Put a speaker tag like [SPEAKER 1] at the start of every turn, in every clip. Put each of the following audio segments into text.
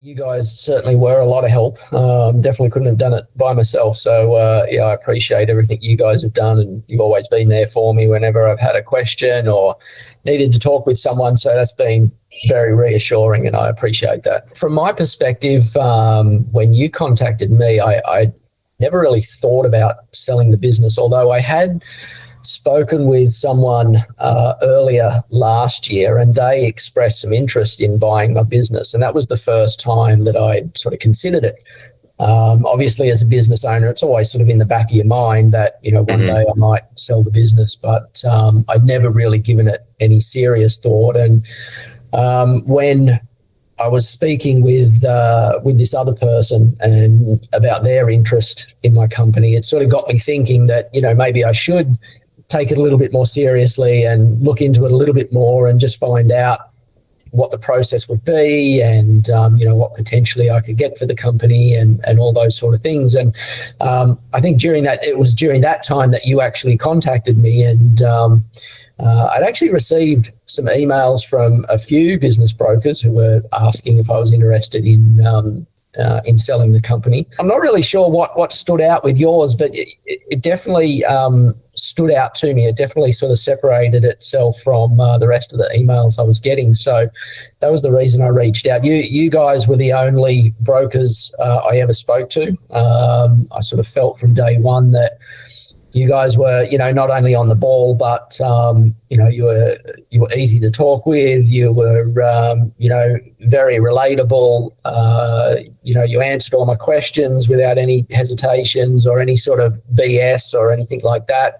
[SPEAKER 1] You guys certainly were a lot of help. Definitely couldn't have done it by myself. So, I appreciate everything you guys have done, and you've always been there for me whenever I've had a question or needed to talk with someone. So that's been very reassuring, and I appreciate that. From my perspective, when you contacted me, I never really thought about selling the business, although I had spoken with someone earlier last year, and they expressed some interest in buying my business. And that was the first time that I sort of considered it. Obviously, as a business owner, it's always sort of in the back of your mind that, one day I might sell the business, but I'd never really given it any serious thought. And when I was speaking with this other person and about their interest in my company, it sort of got me thinking that, maybe I should take it a little bit more seriously and look into it a little bit more and just find out what the process would be and, what potentially I could get for the company and all those sort of things. And I think it was during that time that you actually contacted me, and I'd actually received some emails from a few business brokers who were asking if I was interested in selling the company. I'm not really sure what stood out with yours, but it definitely stood out to me. It definitely sort of separated itself from the rest of the emails I was getting. So that was the reason I reached out. You guys were the only brokers I ever spoke to. I sort of felt from day one that you guys were, not only on the ball, but, you were easy to talk with. You were, very relatable. You answered all my questions without any hesitations or any sort of BS or anything like that.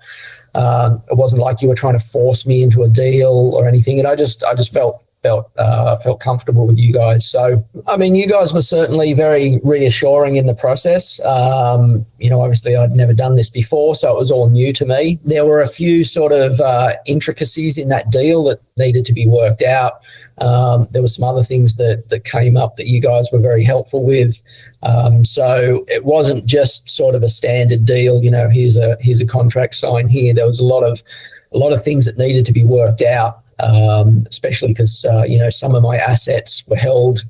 [SPEAKER 1] It wasn't like you were trying to force me into a deal or anything. And I just felt comfortable with you guys. So, you guys were certainly very reassuring in the process. Obviously I'd never done this before, so it was all new to me. There were a few sort of intricacies in that deal that needed to be worked out. There were some other things that came up that you guys were very helpful with. So it wasn't just sort of a standard deal, here's a contract sign here. There was a lot of things that needed to be worked out. Especially because, some of my assets were held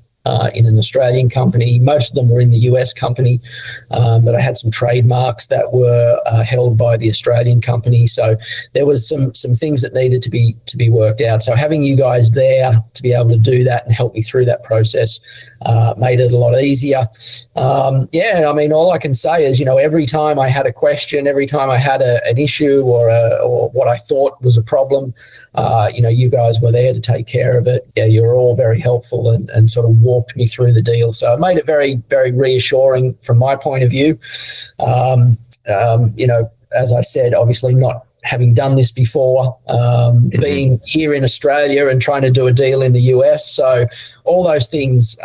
[SPEAKER 1] in an Australian company. Most of them were in the US company, but I had some trademarks that were held by the Australian company. So there was some things that needed to be worked out. So having you guys there to be able to do that and help me through that process made it a lot easier. All I can say is, every time I had a question, every time I had an issue or what I thought was a problem, you guys were there to take care of it. Yeah, you were all very helpful and sort of walked me through the deal. So it made it very, very reassuring from my point of view. As I said, obviously not having done this before, being here in Australia and trying to do a deal in the US. So all those things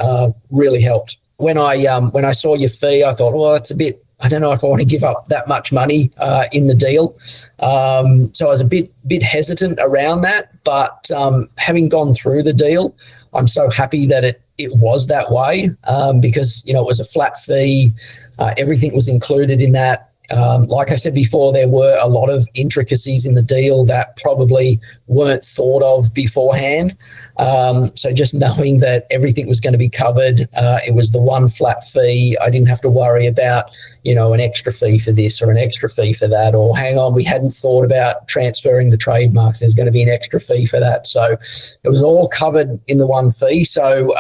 [SPEAKER 1] really helped. When I saw your fee, I thought, well, that's a bit, I don't know if I want to give up that much money in the deal. So I was a bit hesitant around that, but having gone through the deal, I'm so happy that it was that way because, it was a flat fee. Everything was included in that. Like I said before, there were a lot of intricacies in the deal that probably weren't thought of beforehand. So just knowing that everything was going to be covered, it was the one flat fee. I didn't have to worry about, an extra fee for this or an extra fee for that, or hang on, we hadn't thought about transferring the trademarks. There's going to be an extra fee for that. So it was all covered in the one fee. So,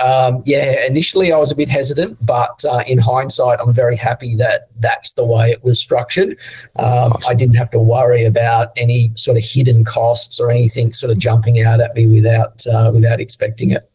[SPEAKER 1] initially I was a bit hesitant, but in hindsight, I'm very happy that that's the way it was structured. Awesome. I didn't have to worry about any sort of hidden costs or anything sort of jumping out at me without expecting it.